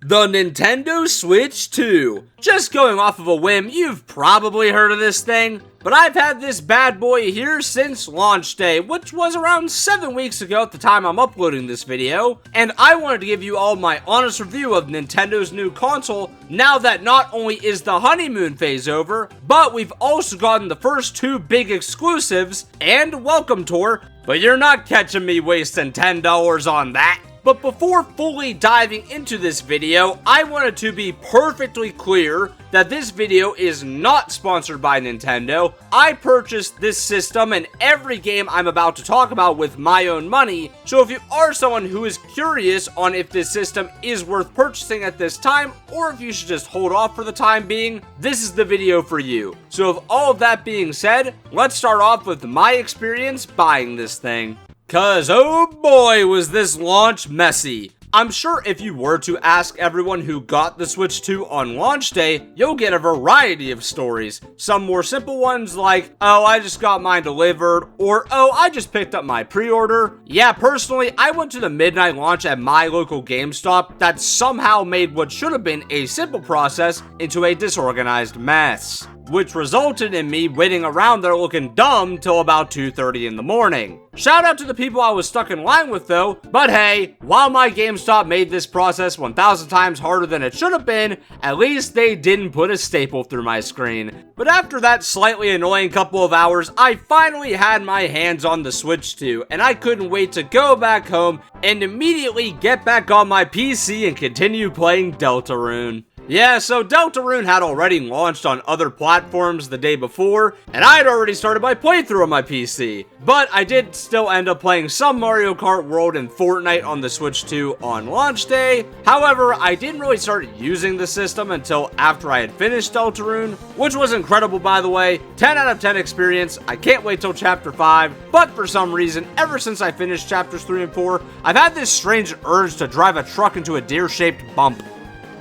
The Nintendo Switch 2. Just going off of a whim, you've probably heard of this thing, but I've had this bad boy here since launch day, which was around 7 weeks ago at the time I'm uploading this video, and I wanted to give you all my honest review of Nintendo's new console now that not only is the honeymoon phase over, but we've also gotten the first 2 big exclusives and welcome tour, but you're not catching me wasting $10 on that. But before fully diving into this video, I wanted to be perfectly clear that this video is not sponsored by Nintendo. I purchased this system and every game I'm about to talk about with my own money, so if you are someone who is curious on if this system is worth purchasing at this time, or if you should just hold off for the time being, this is the video for you. So with all of that being said, let's start off with my experience buying this thing. Cause oh boy was this launch messy. I'm sure if you were to ask everyone who got the Switch 2 on launch day, you'll get a variety of stories. Some more simple ones like, oh, I just got mine delivered, or oh, I just picked up my pre-order. Yeah, personally, I went to the midnight launch at my local GameStop that somehow made what should have been a simple process into a disorganized mess, which resulted in me waiting around there looking dumb till about 2:30 in the morning. Shout out to the people I was stuck in line with though, but hey, while my GameStop made this process 1,000 times harder than it should have been, at least they didn't put a staple through my screen. But after that slightly annoying couple of hours, I finally had my hands on the Switch 2, and I couldn't wait to go back home and immediately get back on my PC and continue playing Deltarune. Yeah, so Deltarune had already launched on other platforms the day before, and I had already started my playthrough on my PC. But I did still end up playing some Mario Kart World and Fortnite on the Switch 2 on launch day. However, I didn't really start using the system until after I had finished Deltarune, which was incredible by the way. 10 out of 10 experience. I can't wait till Chapter 5, but for some reason, ever since I finished Chapters 3 and 4, I've had this strange urge to drive a truck into a deer-shaped bump.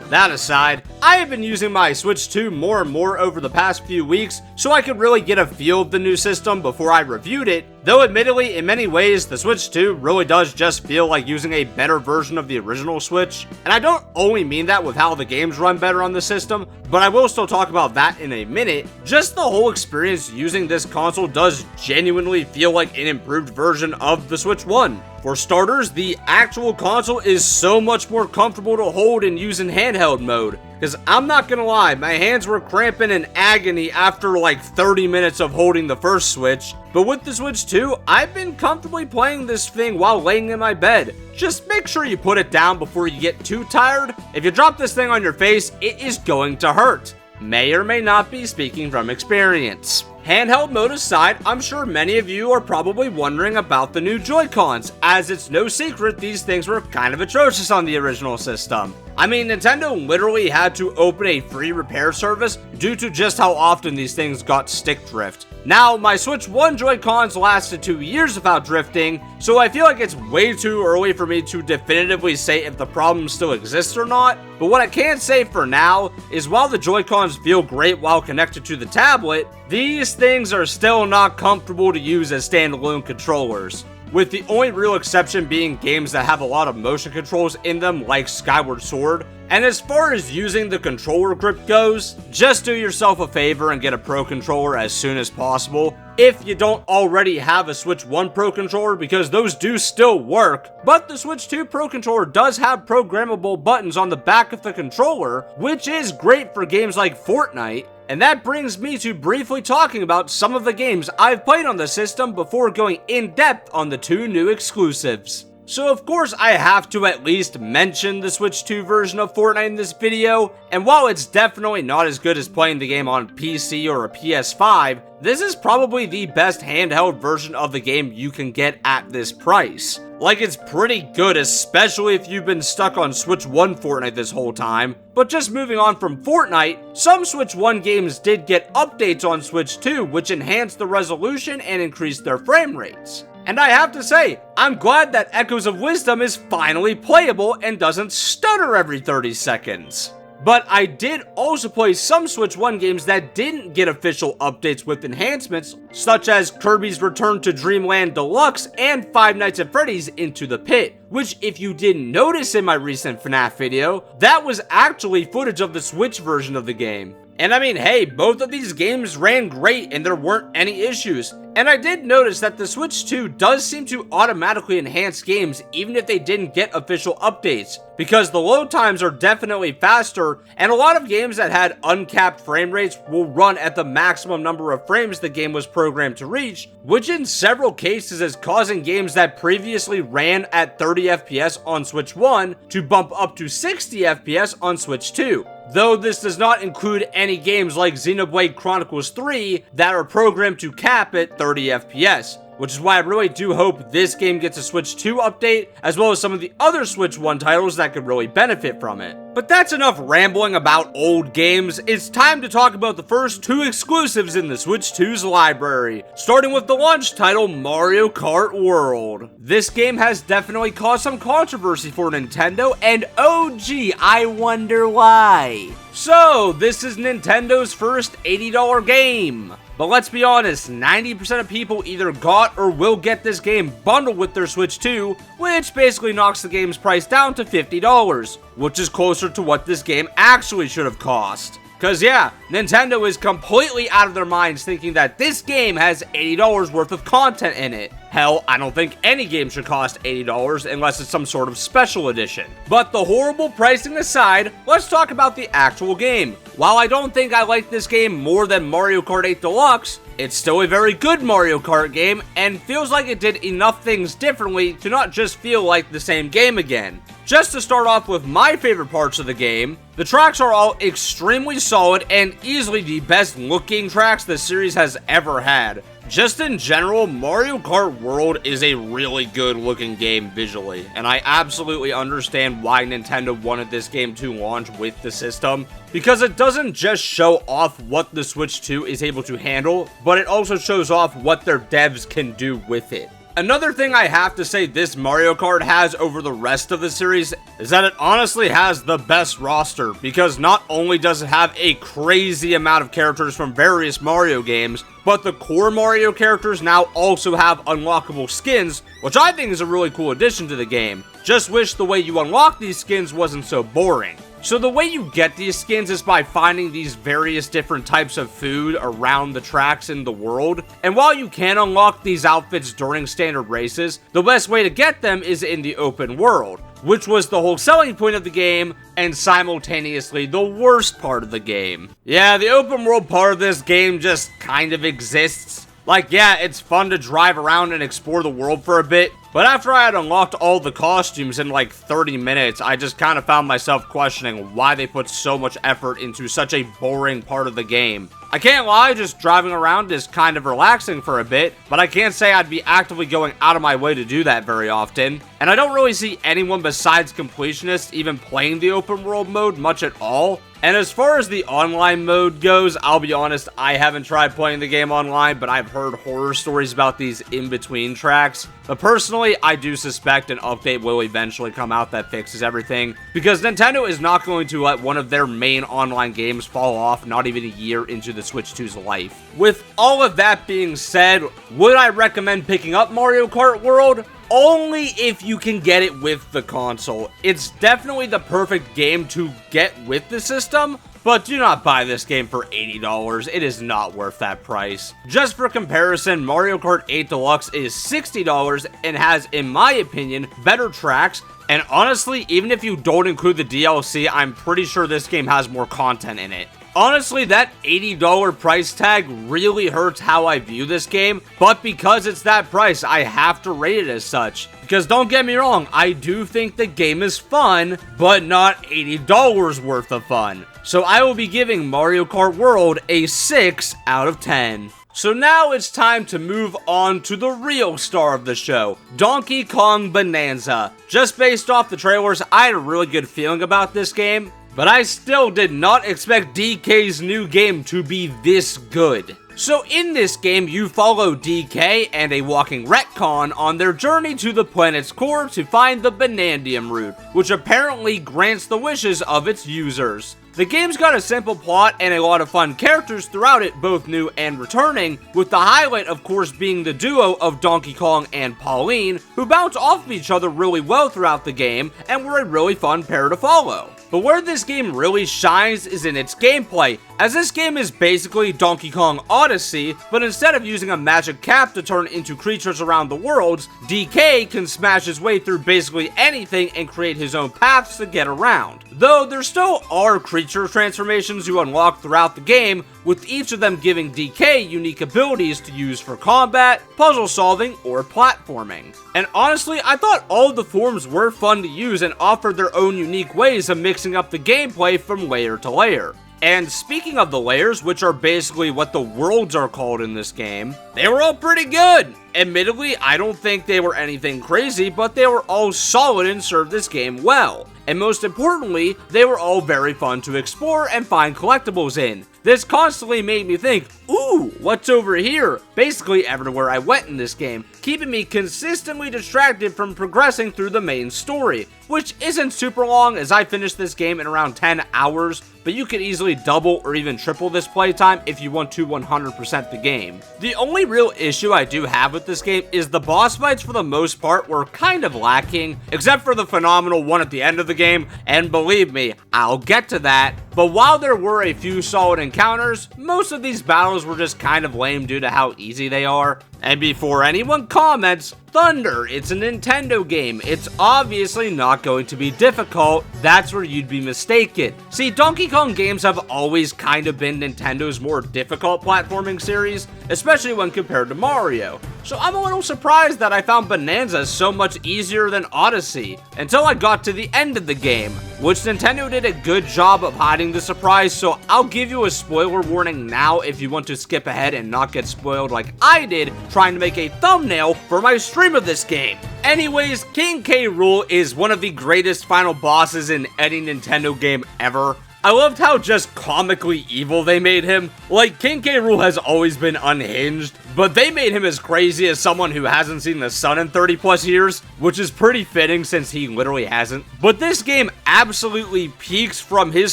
That aside, I have been using my Switch 2 more and more over the past few weeks so I could really get a feel of the new system before I reviewed it, though admittedly in many ways the Switch 2 really does just feel like using a better version of the original Switch, and I don't only mean that with how the games run better on the system, but I will still talk about that in a minute. Just the whole experience using this console does genuinely feel like an improved version of the Switch 1. For starters, the actual console is so much more comfortable to hold and use in handheld mode. Because I'm not gonna lie, my hands were cramping in agony after like 30 minutes of holding the first Switch. But with the Switch 2, I've been comfortably playing this thing while laying in my bed. Just make sure you put it down before you get too tired. If you drop this thing on your face, it is going to hurt. May or may not be speaking from experience. Handheld mode aside, I'm sure many of you are probably wondering about the new Joy-Cons, as it's no secret these things were kind of atrocious on the original system. I mean, Nintendo literally had to open a free repair service due to just how often these things got stick drift. Now, my Switch 1 Joy-Cons lasted 2 years without drifting, so I feel like it's way too early for me to definitively say if the problem still exists or not. But what I can say for now is while the Joy-Cons feel great while connected to the tablet, these things are still not comfortable to use as standalone controllers, with the only real exception being games that have a lot of motion controls in them like Skyward Sword. And as far as using the controller grip goes, just do yourself a favor and get a Pro Controller as soon as possible if you don't already have a Switch 1 Pro Controller, because those do still work. But the Switch 2 Pro Controller does have programmable buttons on the back of the controller, which is great for games like Fortnite. And that brings me to briefly talking about some of the games I've played on the system before going in depth on the 2 new exclusives. So of course I have to at least mention the Switch 2 version of Fortnite in this video, and while it's definitely not as good as playing the game on PC or a PS5, this is probably the best handheld version of the game you can get at this price. Like, it's pretty good, especially if you've been stuck on Switch 1 Fortnite this whole time. But just moving on from Fortnite, some Switch 1 games did get updates on Switch 2 which enhanced the resolution and increased their frame rates. And I have to say, I'm glad that Echoes of Wisdom is finally playable and doesn't stutter every 30 seconds. But I did also play some Switch 1 games that didn't get official updates with enhancements, such as Kirby's Return to Dreamland Deluxe and Five Nights at Freddy's Into the Pit, which, if you didn't notice in my recent FNAF video, that was actually footage of the Switch version of the game. And I mean, hey, both of these games ran great and there weren't any issues. And I did notice that the Switch 2 does seem to automatically enhance games even if they didn't get official updates, because the load times are definitely faster, and a lot of games that had uncapped frame rates will run at the maximum number of frames the game was programmed to reach, which in several cases is causing games that previously ran at 30 FPS on Switch 1 to bump up to 60 FPS on Switch 2. Though this does not include any games like Xenoblade Chronicles 3 that are programmed to cap at 30 FPS, which is why I really do hope this game gets a Switch 2 update, as well as some of the other Switch 1 titles that could really benefit from it. But that's enough rambling about old games. It's time to talk about the first 2 exclusives in the Switch 2's library, starting with the launch title Mario Kart World. This game has definitely caused some controversy for Nintendo, and oh gee, I wonder why. So, this is Nintendo's first $80 game. But let's be honest, 90% of people either got or will get this game bundled with their Switch 2, which basically knocks the game's price down to $50, which is closer to what this game actually should have cost. Cause yeah, Nintendo is completely out of their minds thinking that this game has $80 worth of content in it. Hell, I don't think any game should cost $80 unless it's some sort of special edition. But the horrible pricing aside, let's talk about the actual game. While I don't think I like this game more than Mario Kart 8 Deluxe, it's still a very good Mario Kart game and feels like it did enough things differently to not just feel like the same game again. Just to start off with my favorite parts of the game, the tracks are all extremely solid and easily the best looking tracks the series has ever had. Just in general, Mario Kart World is a really good looking game visually, and I absolutely understand why Nintendo wanted this game to launch with the system, because it doesn't just show off what the Switch 2 is able to handle, but it also shows off what their devs can do with it. Another thing I have to say this Mario Kart has over the rest of the series is that it honestly has the best roster, because not only does it have a crazy amount of characters from various Mario games, but the core Mario characters now also have unlockable skins, which I think is a really cool addition to the game. Just wish the way you unlock these skins wasn't so boring. So the way you get these skins is by finding these various different types of food around the tracks in the world. And while you can unlock these outfits during standard races, the best way to get them is in the open world, which was the whole selling point of the game and simultaneously the worst part of the game. Yeah, the open world part of this game just kind of exists. Like, yeah, it's fun to drive around and explore the world for a bit, but after I had unlocked all the costumes in like 30 minutes, I just kind of found myself questioning why they put so much effort into such a boring part of the game. I can't lie, just driving around is kind of relaxing for a bit, but I can't say I'd be actively going out of my way to do that very often. And I don't really see anyone besides completionists even playing the open world mode much at all. And as far as the online mode goes, I'll be honest, I haven't tried playing the game online, but I've heard horror stories about these in-between tracks. But personally, I do suspect an update will eventually come out that fixes everything, because Nintendo is not going to let one of their main online games fall off not even a year into the Switch 2's life. With all of that being said, would I recommend picking up Mario Kart World? Only if you can get it with the console. It's definitely the perfect game to get with the system, but do not buy this game for $80. It is not worth that price. Just for comparison, Mario Kart 8 Deluxe is $60 and has, in my opinion, better tracks. And honestly, even if you don't include the DLC, I'm pretty sure this game has more content in it. Honestly, that $80 price tag really hurts how I view this game, but because it's that price, I have to rate it as such. Because don't get me wrong, I do think the game is fun, but not $80 worth of fun. So I will be giving Mario Kart World a 6 out of 10. So now it's time to move on to the real star of the show, Donkey Kong Bonanza. Just based off the trailers, I had a really good feeling about this game, but I still did not expect DK's new game to be this good. So in this game, you follow DK and a walking retcon on their journey to the planet's core to find the Bananza root, which apparently grants the wishes of its users. The game's got a simple plot and a lot of fun characters throughout it, both new and returning, with the highlight of course being the duo of Donkey Kong and Pauline, who bounce off of each other really well throughout the game and were a really fun pair to follow. But where this game really shines is in its gameplay, as this game is basically Donkey Kong Odyssey, but instead of using a magic cap to turn into creatures around the worlds, DK can smash his way through basically anything and create his own paths to get around. Though there still are creature transformations you unlock throughout the game, with each of them giving DK unique abilities to use for combat, puzzle solving, or platforming. And honestly, I thought all of the forms were fun to use and offered their own unique ways of mixing up the gameplay from layer to layer. And speaking of the layers, which are basically what the worlds are called in this game, they were all pretty good. Admittedly, I don't think they were anything crazy, but they were all solid and served this game well. And most importantly, they were all very fun to explore and find collectibles in. This constantly made me think, ooh, what's over here? Basically everywhere I went in this game, keeping me consistently distracted from progressing through the main story, which isn't super long as I finished this game in around 10 hours, but you could easily double or even triple this playtime if you want to 100% the game. The only real issue I do have with this game is the boss fights for the most part were kind of lacking, except for the phenomenal one at the end of the game, and believe me, I'll get to that. But while there were a few solid encounters, most of these battles were just kind of lame due to how easy they are. And before anyone comments, Thunder, it's a Nintendo game. It's obviously not going to be difficult. That's where you'd be mistaken. See, Donkey Kong games have always kind of been Nintendo's more difficult platforming series, especially when compared to Mario. So I'm a little surprised that I found Bonanza so much easier than Odyssey, until I got to the end of the game, which Nintendo did a good job of hiding the surprise, so I'll give you a spoiler warning now if you want to skip ahead and not get spoiled like I did trying to make a thumbnail for my stream of this game. Anyways, King K. Rool is one of the greatest final bosses in any Nintendo game ever. I loved how just comically evil they made him. Like, King K. Rool has always been unhinged, but they made him as crazy as someone who hasn't seen the sun in 30 plus years, which is pretty fitting since he literally hasn't. But this game absolutely peaks from his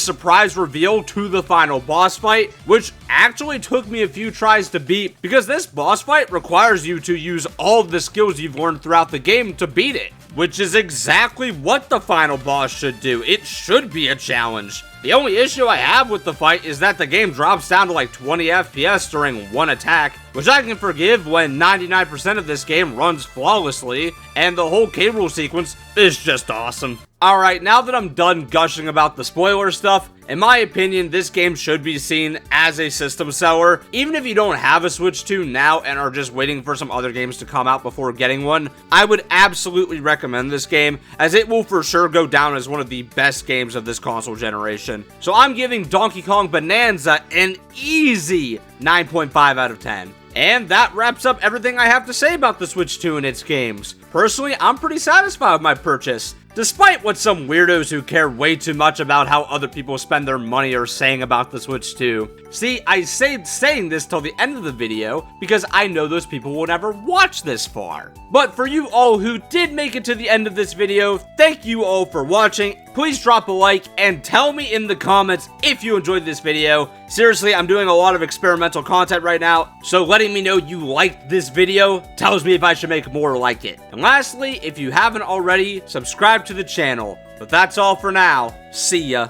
surprise reveal to the final boss fight, which actually took me a few tries to beat, because this boss fight requires you to use all of the skills you've learned throughout the game to beat it, which is exactly what the final boss should do. It should be a challenge. The only issue I have with the fight is that the game drops down to like 20 FPS during one attack, which I can forgive when 99% of this game runs flawlessly, and the whole K. Rool sequence is just awesome. Alright, now that I'm done gushing about the spoiler stuff, in my opinion, this game should be seen as a system seller. Even if you don't have a Switch 2 now and are just waiting for some other games to come out before getting one, I would absolutely recommend this game, as it will for sure go down as one of the best games of this console generation. So I'm giving Donkey Kong Bonanza an easy 9.5 out of 10. And that wraps up everything I have to say about the Switch 2 and its games. Personally, I'm pretty satisfied with my purchase, despite what some weirdos who care way too much about how other people spend their money are saying about the Switch 2. See, I saved saying this till the end of the video because I know those people will never watch this far. But for you all who did make it to the end of this video, thank you all for watching. Please drop a like and tell me in the comments if you enjoyed this video. Seriously, I'm doing a lot of experimental content right now, so letting me know you liked this video tells me if I should make more like it. And lastly, if you haven't already, subscribe to the channel. But that's all for now. See ya.